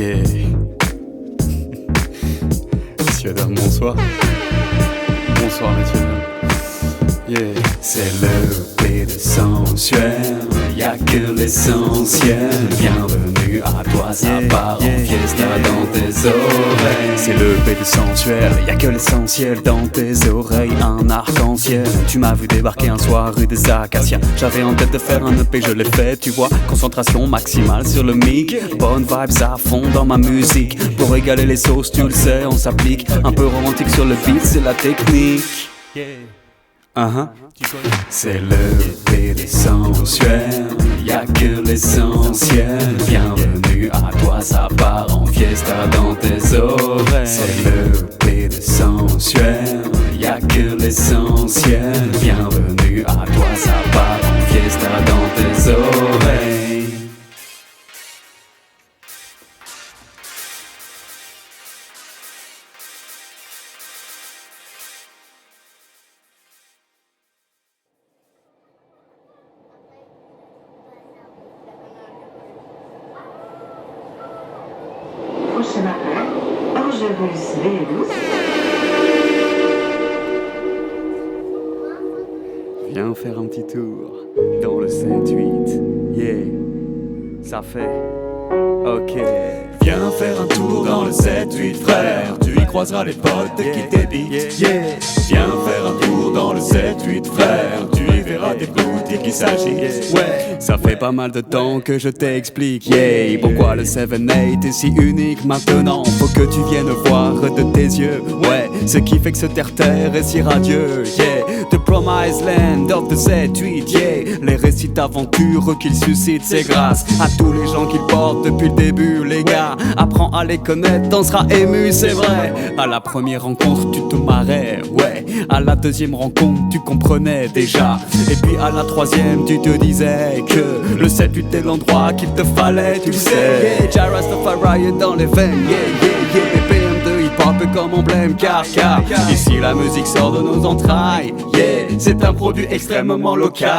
Yeah. Messieurs, dames, bonsoir. Bonsoir, messieurs, dames. Yeah. C'est le P de sensuel, y'a que l'essentiel. Bienvenue à toi, ça part en fiesta dans tes oreilles. C'est le P de sensuel, y'a que l'essentiel dans tes oreilles. Un arc-en-ciel, tu m'as vu débarquer un soir rue des Acacias. J'avais en tête de faire un EP, je l'ai fait, tu vois. Concentration maximale sur le mic, bonne vibes à fond dans ma musique. Pour égaler les sauces, tu le sais, on s'applique. Un peu romantique sur le beat, c'est la technique. C'est le P des sensuels, y'a que l'essentiel. Bienvenue à toi, ça part en fiesta dans tes oreilles. C'est le P des sensuels, y'a que l'essentiel. Bienvenue à toi, ça part en fiesta dans tes oreilles. Prochain appel, Angelus-Verus. Viens faire un petit tour dans le 7-8. Yeah, ça fait. Ok. Viens faire un tour dans le 7-8, frère. Tu y croiseras les potes qui débitent. Yeah. Viens faire un tour dans le 7-8, frère. Tu y verras des boutiques qui s'agitent. Ouais, ça fait pas mal de temps que je t'explique. Yeah, pourquoi le 7-8 est si unique maintenant. Faut que tu viennes voir de tes yeux. Ouais, ce qui fait que ce terre-terre est si radieux. Yeah, the promised land of the 7-8. Yeah, les récits d'aventures qu'il suscite, c'est grâce à tous les gens qu'il porte depuis le début, les gars. Apprends à les connaître, t'en seras ému, c'est vrai. À la première rencontre, tu te marrais, ouais. À la deuxième rencontre, tu comprenais déjà. Et puis à la troisième, tu te disais que le 7-8 est l'endroit qu'il te fallait, tu le sais. Yeah, Jah Rastafari est dans les veines, yeah. BPM2 hip-hop comme emblème, car ici la musique sort de nos entrailles. Yeah, c'est un produit extrêmement local.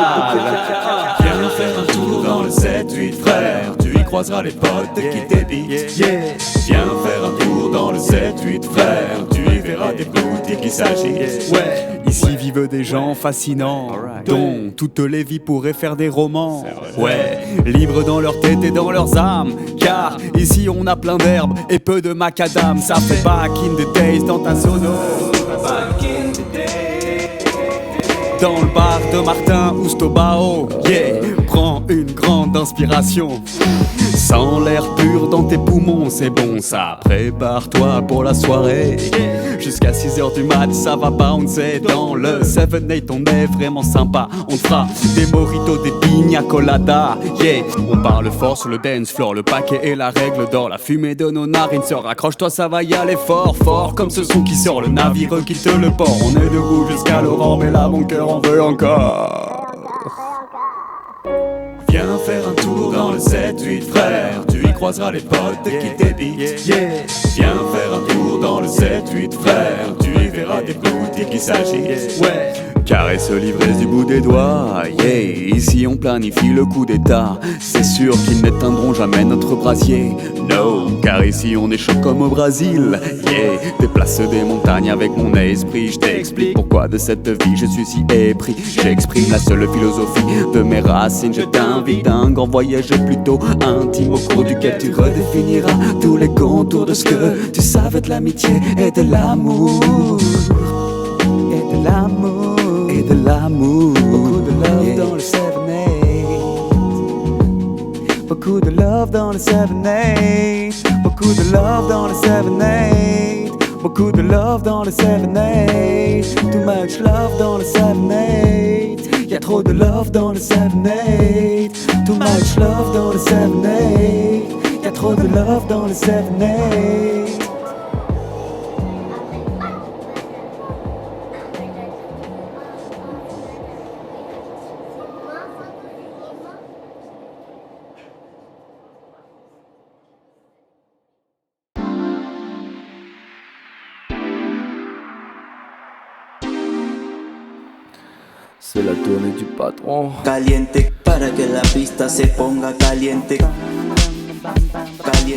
Viens faire un tour dans le 7-8, frère. Tu y croiseras les potes qui débitent. Yeah, viens faire un tour dans le 7-8, frère. Tu y verras des boutiques qui s'agitent. Ouais, ici vivent des gens fascinants, dont toutes les vies pourraient faire des romans. Ouais, libres dans leur tête et dans leurs âmes, car ici on a plein d'herbes et peu de macadam. Ça fait back in the days dans ta sono. Dans le bar de Martin Oustobao, yeah, prends une grande inspiration. Sans l'air pur dans tes poumons, c'est bon ça. Prépare-toi pour la soirée. Jusqu'à 6h du mat, ça va bouncer. Dans le 7-8, on est vraiment sympa. On te fera des mojitos, des pina colada. Yeah, on parle fort sur le dance floor. Le paquet est la règle d'or. La fumée de nos narines sort. Accroche-toi, ça va y aller fort, fort. Comme ce son qui sort, le navire quitte le port. On est debout jusqu'à l'aurore, mais là mon cœur en veut encore. Viens faire un tour dans le 7-8, frère. Tu y croiseras les potes qui débitent. Yeah, viens faire un tour dans le 7-8, frère. Tu y verras des boutiques qui s'agitent. Ouais, caresse l'ivresse du bout des doigts. Yeah, ici on planifie le coup d'état. C'est sûr qu'ils n'éteindront jamais notre brasier. No, car ici on est chaud comme au Brésil. Yeah, déplace des montagnes avec mon esprit. Je t'explique pourquoi de cette vie je suis si épris. J'exprime la seule philosophie de mes racines. Je t'invite à un grand voyage plutôt intime, au cours duquel tu redéfiniras tous les contours de ce que tu savais de l'amitié et de l'amour. Et de l'amour. Et de l'amour. Beaucoup de love dans le 7-8. Beaucoup de love dans le 7-8. Beaucoup de love dans le 7-8. Beaucoup de love dans le 7-8. Too much love dans le 7-8. Y'a trop de love dans le 7-8. Too much love dans le 7-8. Y'a trop de love dans le 7-8. C'est la tournée du patron. Caliente para que la pista se ponga caliente. Tu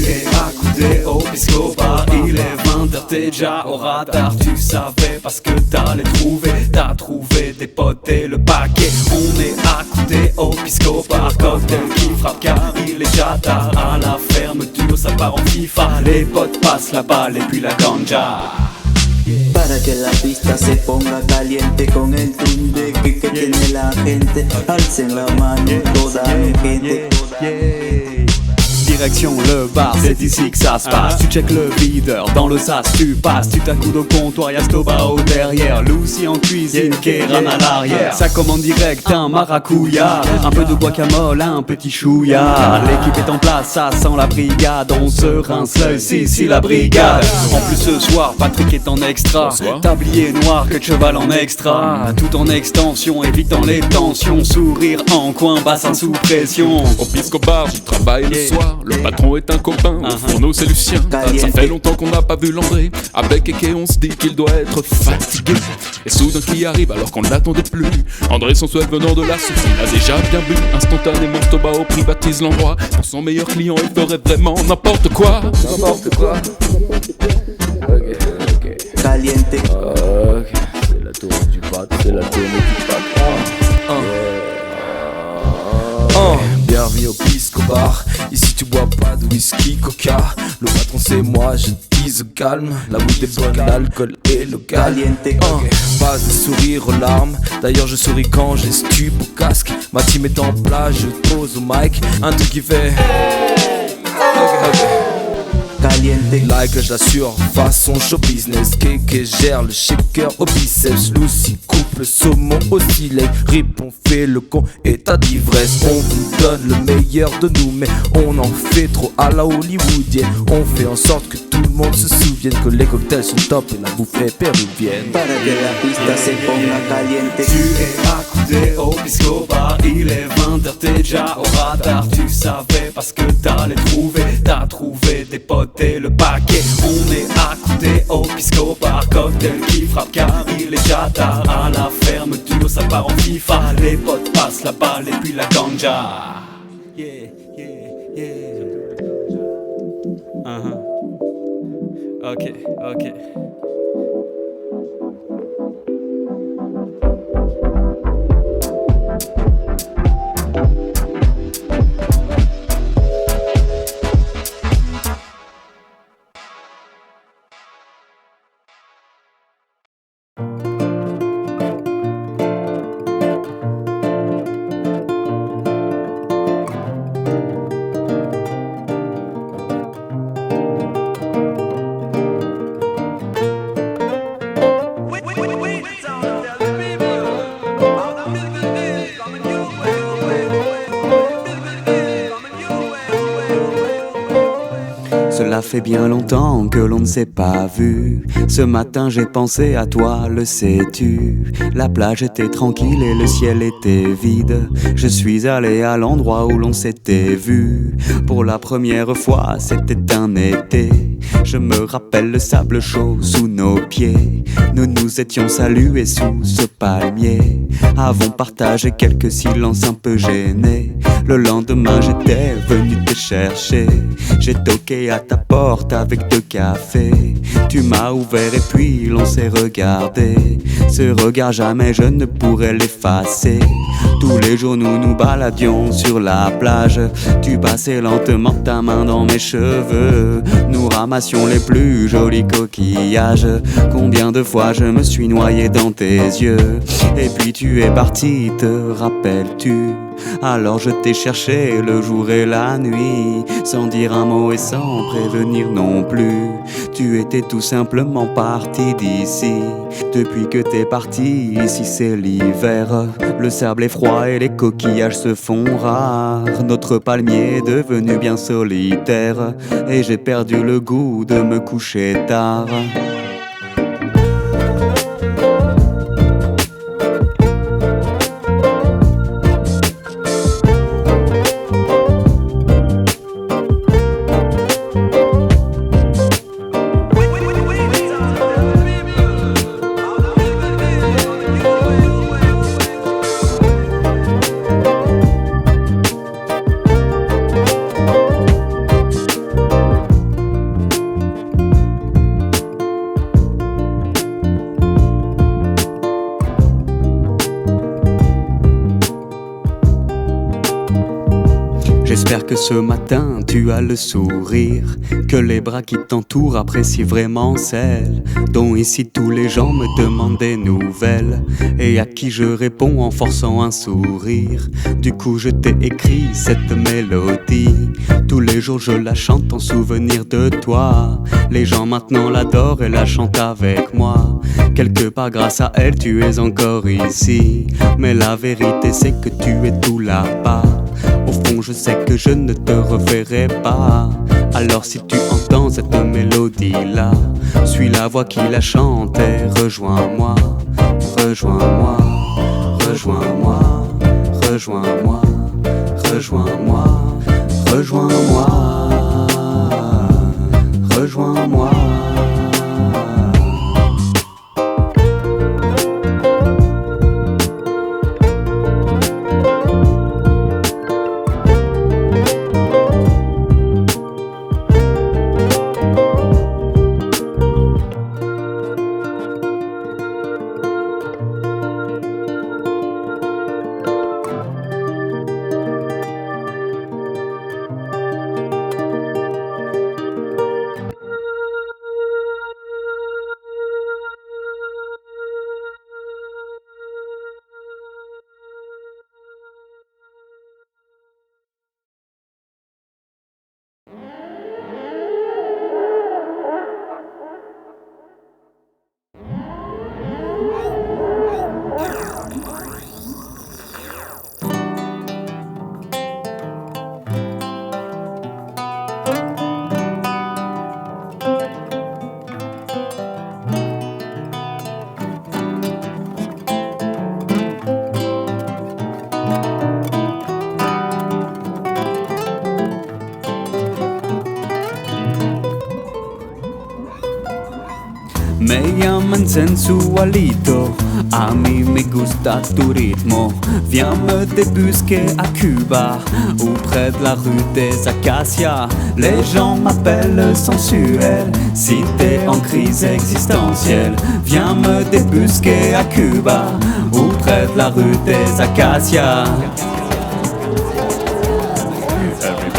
es accoudé au pisco bar, il est 20h, t'es déjà au radar. Tu savais parce que t'allais trouver, t'as trouvé tes potes et le paquet. On est accoudé au pisco bar, cocktail qui frappe car il est déjà tard. À la fermeture ça part en FIFA, les potes passent la balle et puis la ganja. Para que la pista se ponga caliente con el tunde que tiene la gente. Alcen la mano toda la gente. Direction le bar, c'est ici que ça se passe. Tu check le videur, dans le sas tu passes. Tu t'accoudes au comptoir, y'a Stobao derrière. Lucy en cuisine, Kéran à l'arrière. Ça commande direct un maracouya, un peu de guacamole, un petit chouïa. L'équipe est en place, ça sent la brigade. On se rince l'œil, si la brigade. En plus ce soir, Patrick est en extra. Tablier noir, que de cheval en extra. Tout en extension, évitant les tensions. Sourire en coin, bassin sous pression. Au Pisco Bar, j'y travaille le soir. Le patron est un copain, au fourneau c'est Lucien. Ça fait longtemps qu'on n'a pas vu l'André. Avec Eke on se dit qu'il doit être fatigué. Et soudain qui arrive alors qu'on ne l'attendait plus. André son souhait venant de la source, il a déjà bien bu. Instantanément Stobao privatise l'endroit. Pour son meilleur client il ferait vraiment n'importe quoi. N'importe quoi. Ok. Caliente. Ok. C'est la tournée du pat, c'est la tournée du pat. Bienvenue au Pisco Bar. Ici tu bois pas de whisky, coca. Le patron c'est moi, je dise calme. La mood est bonne, l'alcool est local. Passe de sourire aux larmes. D'ailleurs je souris quand j'ai stup au casque. Ma team est en place, je pose au mic. Un truc qui fait Caliente. like, je l'assure, façon show business. Keke gère le shaker au biceps. Lucy coupe le saumon au stylet. Rip, on fait le con, état d'ivresse. On vous donne le meilleur de nous, mais on en fait trop à la hollywoodienne. On fait en sorte que tout le monde se souvienne que les cocktails sont top et la bouffe est péruvienne. Para que la pista se ponga caliente. Tu es accoudé au pisco bar, il est 20h, t'es déjà au radar. Tu savais parce que t'allais trouver, t'as trouvé tes potes et le paquet. On est accoudé au pisco bar, cocktail qui frappe car il est déjà tard. À la fermeture ça part en FIFA, les potes passent la balle et puis la ganja. Ok. Cela fait bien longtemps que l'on ne s'est pas vu. Ce matin j'ai pensé à toi, le sais-tu. La plage était tranquille et le ciel était vide. Je suis allé à l'endroit où l'on s'était vu. Pour la première fois c'était un été. Je me rappelle le sable chaud sous nos pieds. Nous nous étions salués sous ce palmier. Avons partagé quelques silences un peu gênés. Le lendemain j'étais venu te chercher. J'ai toqué à ta porte avec 2 cafés. Tu m'as ouvert et puis l'on s'est regardé. Ce regard jamais je ne pourrais l'effacer. Tous les jours nous nous baladions sur la plage. Tu passais lentement ta main dans mes cheveux. Nous ramassions les plus jolis coquillages. Combien de fois je me suis noyé dans tes yeux. Et puis tu es parti, te rappelles-tu? Alors je t'ai cherché le jour et la nuit, sans dire un mot et sans prévenir non plus. Tu étais tout simplement parti d'ici. Depuis que t'es parti, ici c'est l'hiver. Le sable est froid et les coquillages se font rares. Notre palmier est devenu bien solitaire. Et j'ai perdu le goût de me coucher tard. J'espère que ce matin tu as le sourire, que les bras qui t'entourent apprécient vraiment celle dont ici tous les gens me demandent des nouvelles et à qui je réponds en forçant un sourire. Du coup je t'ai écrit cette mélodie, tous les jours je la chante en souvenir de toi. Les gens maintenant l'adorent et la chantent avec moi. Quelque part grâce à elle tu es encore ici, mais la vérité c'est que tu es tout là-bas. Au fond je sais que je ne te reverrai pas. Alors si tu entends cette mélodie-là, suis la voix qui la chante et rejoins-moi. Rejoins-moi, rejoins-moi, rejoins-moi, rejoins-moi, rejoins-moi, rejoins-moi. Me llaman sensualito, a mí me gusta tu ritmo. Viens me débusquer à Cuba, ou près de la rue des Acacias. Les gens m'appellent sensuel, si t'es en crise existentielle. Viens me débusquer à Cuba, ou près de la rue des Acacias.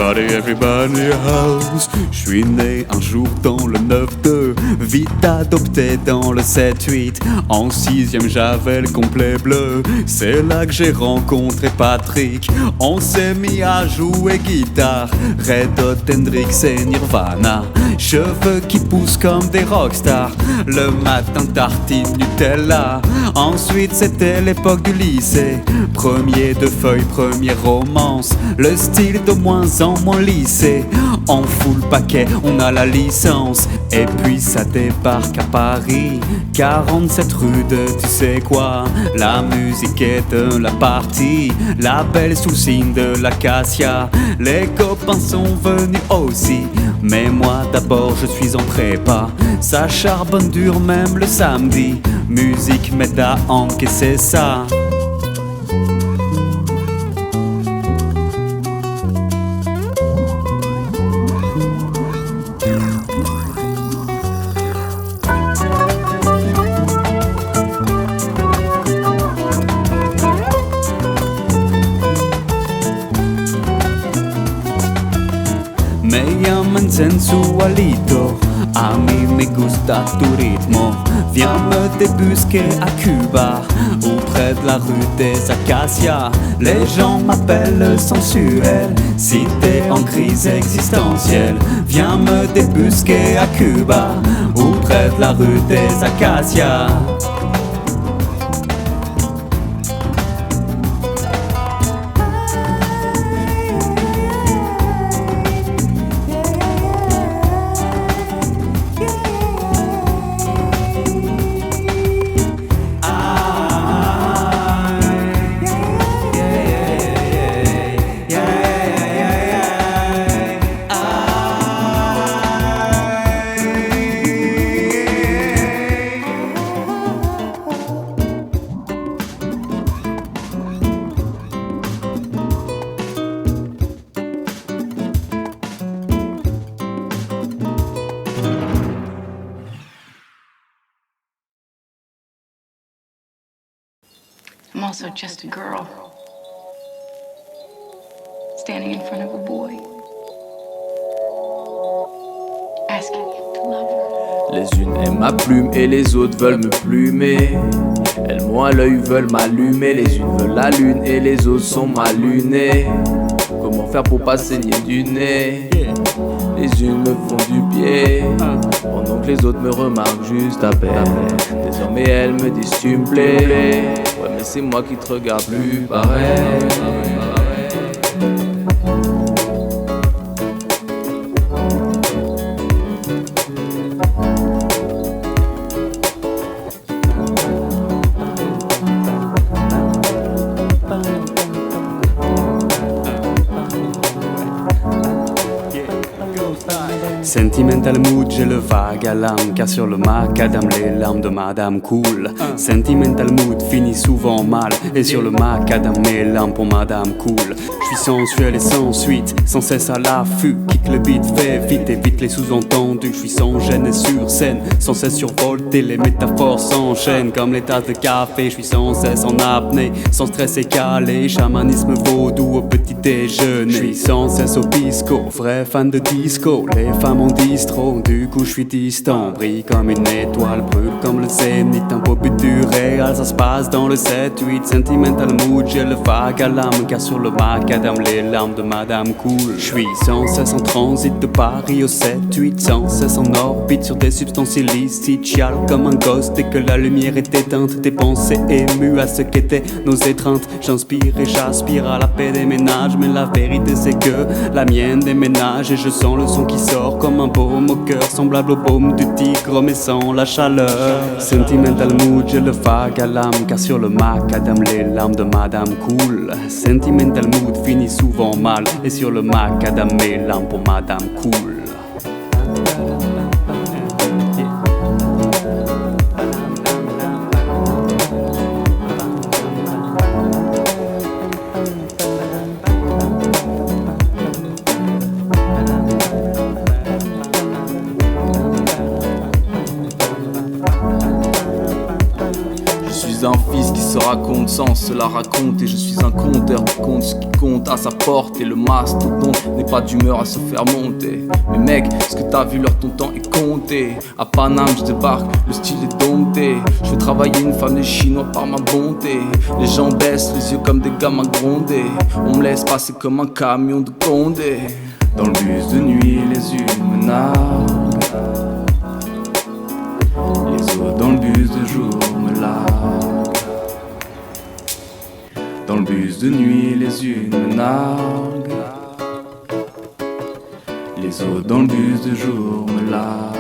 Everybody house. J'suis né un jour dans le 9-2, vite adopté dans le 7-8. En 6ème j'avais le complet bleu, c'est là que j'ai rencontré Patrick. On s'est mis à jouer guitare, Red Hot, Hendrix et Nirvana. Cheveux qui poussent comme des rockstars, le matin tartine Nutella. Ensuite c'était l'époque du lycée, premier de feuilles, première romance. Le style de moins en moins lissé, on fout le paquet, on a la licence. Et puis ça débarque à Paris, 47 rue de tu sais quoi. La musique est de la partie, la belle sous signe de l'acacia. Les copains sont venus aussi, mais moi d'abord je suis en prépa. Ça charbonne dur même le samedi, musique m'aide à encaisser ça. Me llaman sensualito, a mí me gusta tu ritmo. Viens me débusquer à Cuba, ou près de la rue des Acacias. Les gens m'appellent sensuel, si t'es en crise existentielle. Viens me débusquer à Cuba, ou près de la rue des Acacias. I'm also just a girl. standing in front of a boy, asking him to love her. Les unes aiment ma plume et les autres veulent me plumer. Elles m'ont à l'œil, veulent m'allumer. Les unes veulent la lune et les autres sont mal lunées. Comment faire pour pas saigner du nez? Les unes me font du pied, pendant que les autres me remarquent juste à peine. Désormais elles me disent tu me plais. Ouais mais c'est moi qui te regarde plus pareil. Sentimental mood, j'ai le vague à l'âme, car sur le macadam les larmes de madame coulent. Sentimental mood finit souvent mal, et sur le macadam mes larmes pour madame cool. Je suis sensuel et sans suite, sans cesse à l'affût. Kick le beat, fait vite, évite les sous-entendus. Je suis sans gêne et sur scène, sans cesse survolté. Les métaphores s'enchaînent comme les tasses de café. Je suis sans cesse en apnée, sans stress et calé. Chamanisme vaudou au petit déjeuner. Je suis sans cesse au pisco, vrai fan de disco. Les femmes en distro, du coup je suis distant. Brille comme une étoile, brûle comme le zénith. Un beau but du réel, ça se passe dans le 7-8. Sentimental mood, j'ai le vague à l'âme, car sur le macadam les larmes de madame cool. Je suis sans cesse en transit de Paris au 7-8, sans cesse en orbite sur des substances illicites. Chiale comme un ghost dès que la lumière est éteinte. Tes pensées émues à ce qu'étaient nos étreintes. J'inspire et j'aspire à la paix des ménages, mais la vérité c'est que la mienne déménage. Et je sens le son qui sort comme un baume au cœur, semblable au baume du tigre mais sans la chaleur. Sentimental mood, j'ai le vague à l'âme, car sur le macadam les larmes de madame cool. Sentimental mood finit souvent mal, et sur le macadam mes larmes pour madame cool. Je suis un fils qui se raconte sans se la raconter. Je suis un conteur qui compte ce qui compte à sa porte. Et le mastodonte n'est pas d'humeur à se faire monter. Mais mec, est-ce que t'as vu l'heure, ton temps est compté. À Paname je débarque, le style est dompté. Je fais travailler une femme des Chinois par ma bonté. Les gens baissent les yeux comme des gamins grondés. On me laisse passer comme un camion de Condé. Dans le bus de nuit les unes me narguent, les autres dans le bus de jour me larguent. Dans le bus de nuit les unes me narguent, les autres dans le bus de jour me larguent.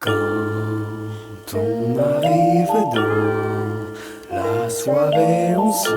Quand on arrive dans la soirée, on se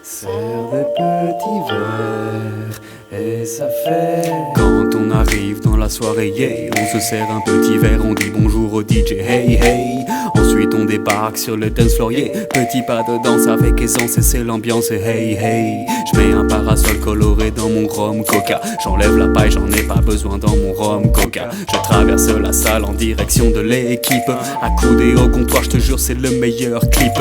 sert des petits verres et ça fait. Quand on arrive dans la soirée, yeah, on se sert un petit verre, on dit bonjour au DJ, hey hey. Ensuite on débarque sur le dance floor, yeah. Petit pas de danse avec aisance et c'est l'ambiance, hey hey. Je mets un parasol coloré dans mon rhum coca. J'enlève la paille, j'en ai pas besoin dans mon rhum coca. Je traverse la salle en direction de l'équipe. Accoudé au comptoir, je te jure c'est le meilleur clip.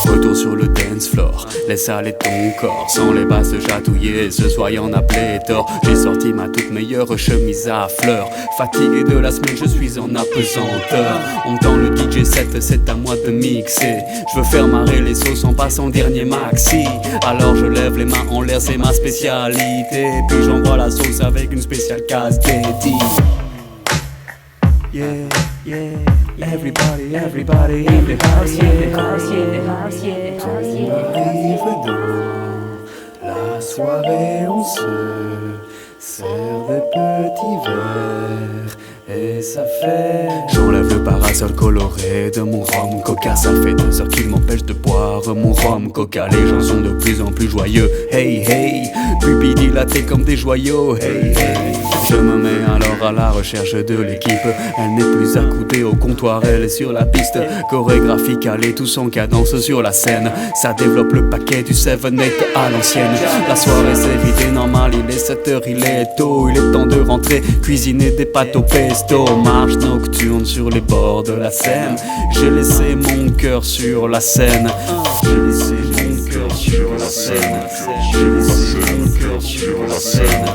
Retour sur le dance floor, laisse aller ton corps. Sans les basses chatouiller, ce soir y'en a pléthore. J'ai sorti ma toute meilleure chemise à fleurs. Fatigué de la semaine, je suis en apesanteur. On tend le DJ set, c'est à moi de mixer. Je veux faire marrer les sauces en passant dernier maxi. Alors je lève les mains en l'air, c'est ma spécialité. Puis j'envoie la sauce avec une spéciale casse dédiée. Yeah, yeah, everybody, everybody, everybody, yeah. On arrive dans la soirée, on se sert des petits verres et ça fait. J'enlève le parasol coloré de mon rhum coca. Ça fait 2 heures qu'il m'empêche de boire mon rhum coca. Les gens sont de plus en plus joyeux, hey hey. Pupilles dilatées comme des joyaux, hey hey. Je me mets alors à la recherche de l'équipe. Elle n'est plus accoudée au comptoir, elle est sur la piste. Chorégraphie calée, tous en cadence sur la scène. Ça développe le paquet du 7-8 à l'ancienne. La soirée s'est vidée, normal, il est 7h, il est tôt. Il est temps de rentrer, cuisiner des pâtes au pesto. Marche nocturne sur les bords de la Seine. J'ai laissé mon cœur sur la scène. J'ai laissé mon cœur sur la scène. J'ai laissé mon cœur sur la scène.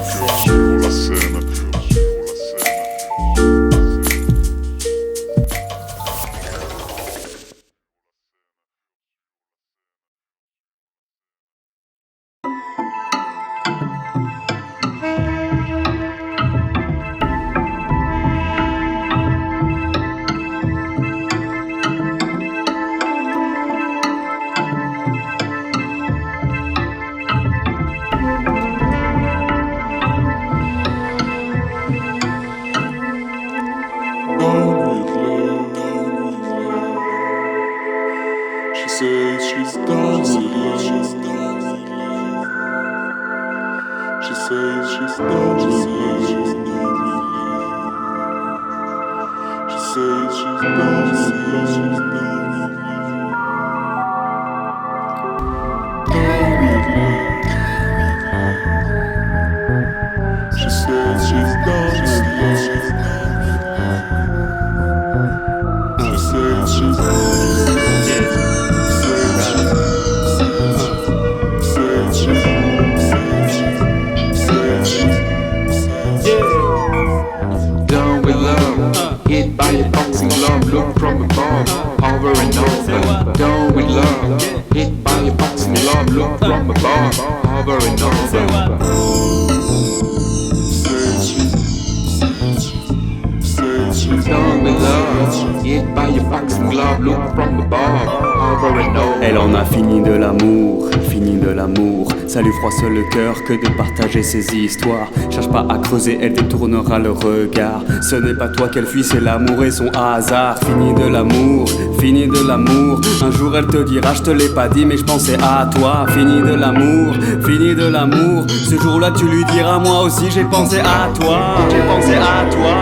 Elle en a fini de l'amour, fini de l'amour. Ça lui froisse le cœur que de partager ses histoires. Cherche pas à creuser, elle détournera le regard. Ce n'est pas toi qu'elle fuit, c'est l'amour et son hasard. Fini de l'amour, fini de l'amour. Un jour elle te dira, je te l'ai pas dit mais je pensais à toi. Fini de l'amour, fini de l'amour. Ce jour-là tu lui diras, moi aussi j'ai pensé à toi. J'ai pensé à toi.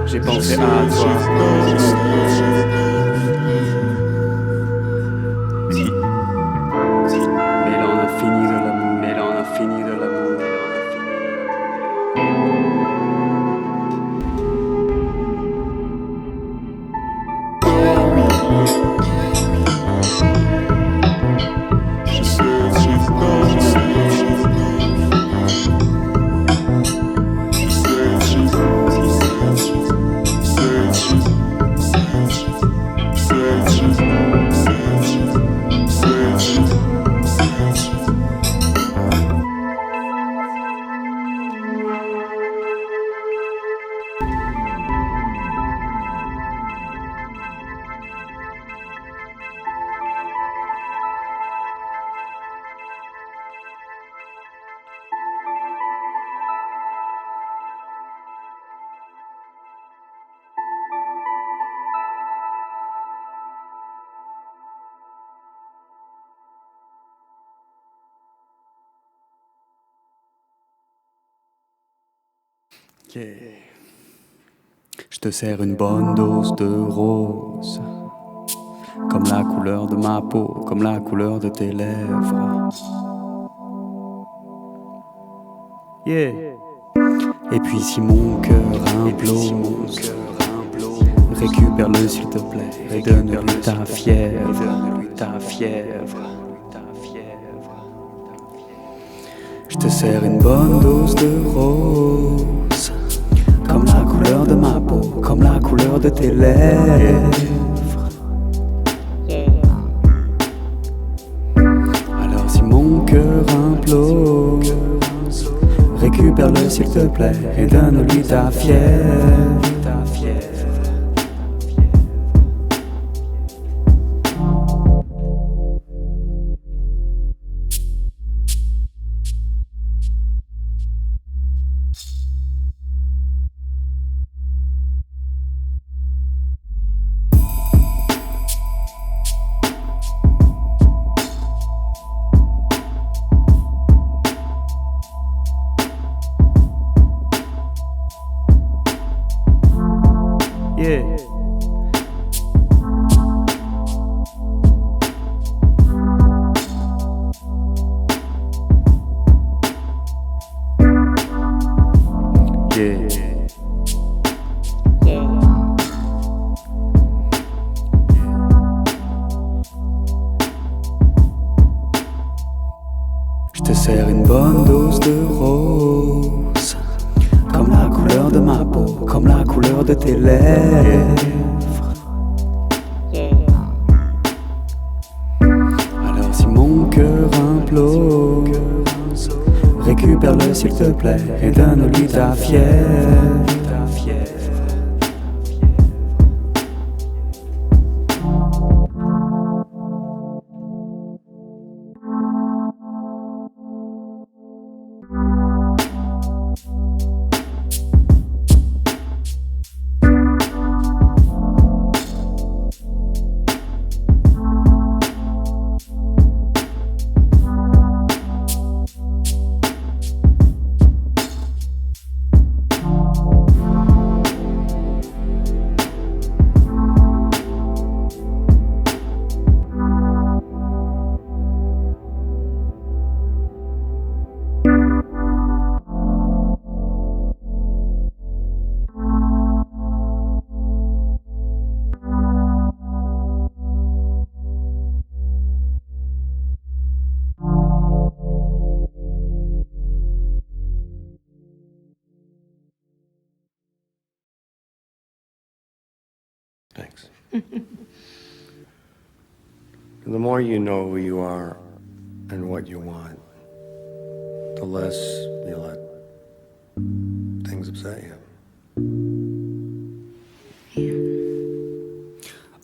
J'ai pensé à toi. Mais là on a fini de l'amour. Mais là on a fini de l'amour. Yeah. Je te sers une bonne dose de rose, comme la couleur de ma peau, comme la couleur de tes lèvres. Yeah. Et puis si mon cœur implose, récupère-le s'il te plaît et donne-lui ta fièvre. Je te sers une bonne dose de rose, comme la couleur de ma peau, comme la couleur de tes lèvres. Alors si mon cœur implose, récupère-le s'il te plaît et donne-lui ta fièvre. Yeah. Je te sers une bonne dose de rose, comme la couleur de ma peau, comme la couleur de tes lèvres. Alors si mon cœur implose, récupère-le s'il te plaît et donne-lui ta fièvre. Thanks. The more you know who you are and what you want, the less you let things upset you.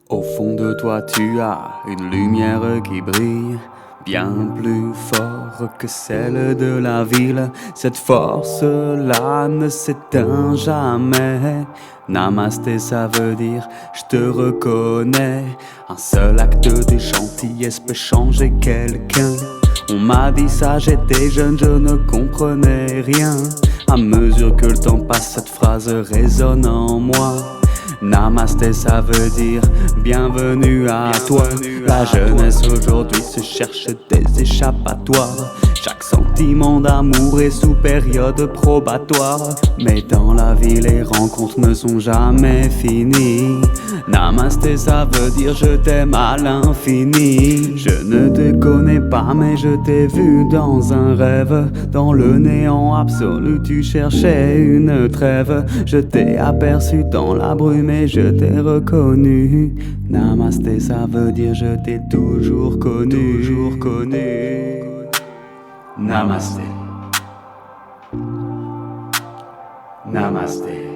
Au fond de toi, tu as une lumière qui brille, bien plus fort que celle de la ville. Cette force-là ne s'éteint jamais. Namasté, ça veut dire je te reconnais. Un seul acte de gentillesse peut changer quelqu'un. On m'a dit ça, j'étais jeune, je ne comprenais rien. À mesure que le temps passe, cette phrase résonne en moi. Namasté, ça veut dire bienvenue à toi. La jeunesse aujourd'hui se cherche des échappatoires. Chaque sentiment d'amour est sous période probatoire. Mais dans la vie, les rencontres ne sont jamais finies. Namasté, ça veut dire je t'aime à l'infini. Je ne te connais pas, mais je t'ai vu dans un rêve. Dans le néant absolu, tu cherchais une trêve. Je t'ai aperçu dans la brume et je t'ai reconnu. Namasté, ça veut dire je t'ai toujours connu. Namasté. Namasté.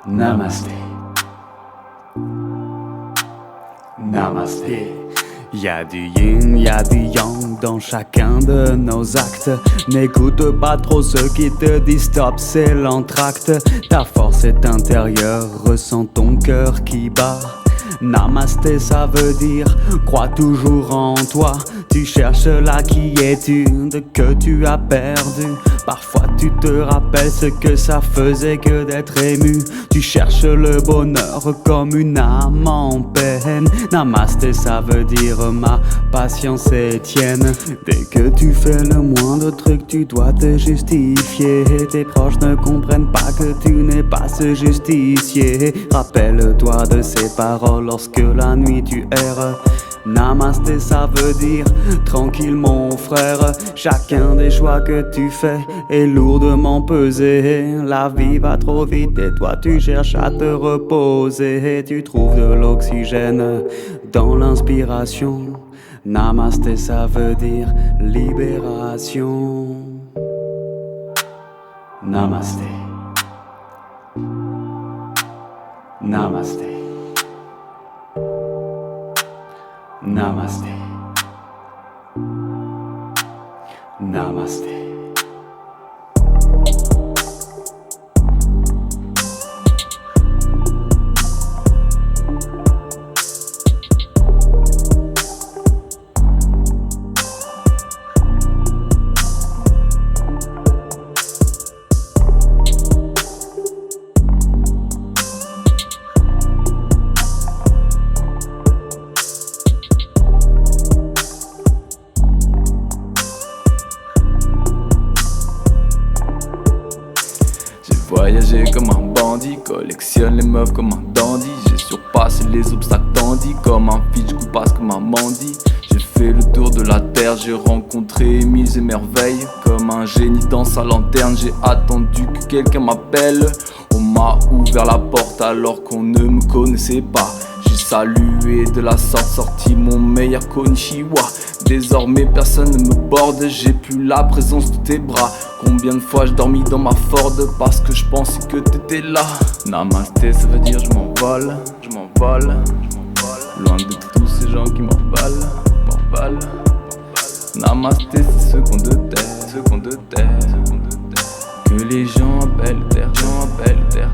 Namasté. Namasté. Y'a du yin, y'a du yang dans chacun de nos actes. N'écoute pas trop ceux qui te disent stop, c'est l'entracte. Ta force est intérieure, ressens ton cœur qui bat. Namasté ça veut dire crois toujours en toi. Tu cherches la quiétude que tu as perdue. Parfois tu te rappelles ce que ça faisait que d'être ému. Tu cherches le bonheur comme une âme en peine. Namasté ça veut dire ma patience est tienne. Dès que tu fais le moindre truc tu dois te justifier. Tes proches ne comprennent pas que tu n'es pas ce justicier. Rappelle-toi de ces paroles lorsque la nuit tu erres. Namasté ça veut dire tranquille mon frère. Chacun des choix que tu fais est lourdement pesé. La vie va trop vite et toi tu cherches à te reposer. Tu trouves de l'oxygène dans l'inspiration. Namasté ça veut dire libération. Namasté. Namasté. Namasté. Namasté. Voyager comme un bandit, collectionne les meufs comme un dandy. J'ai surpassé les obstacles tandis, comme un pitch coup passe comme un mandi. J'ai fait le tour de la terre, j'ai rencontré mille et merveilles. Comme un génie dans sa lanterne, j'ai attendu que quelqu'un m'appelle. On m'a ouvert la porte alors qu'on ne me connaissait pas. J'ai salué de la sorte, sorti mon meilleur konnichiwa. Désormais personne ne me borde, j'ai plus la présence de tes bras. Combien de fois j'ai dormi dans ma Ford parce que je pensais que t'étais là. Namasté ça veut dire je m'envole, je m'envole. Loin de tous ces gens qui m'envalent, m'envalent. Namasté c'est ceux qu'on déteste, ceux qu'on déteste. Que les gens appellent terre, gens appellent terre.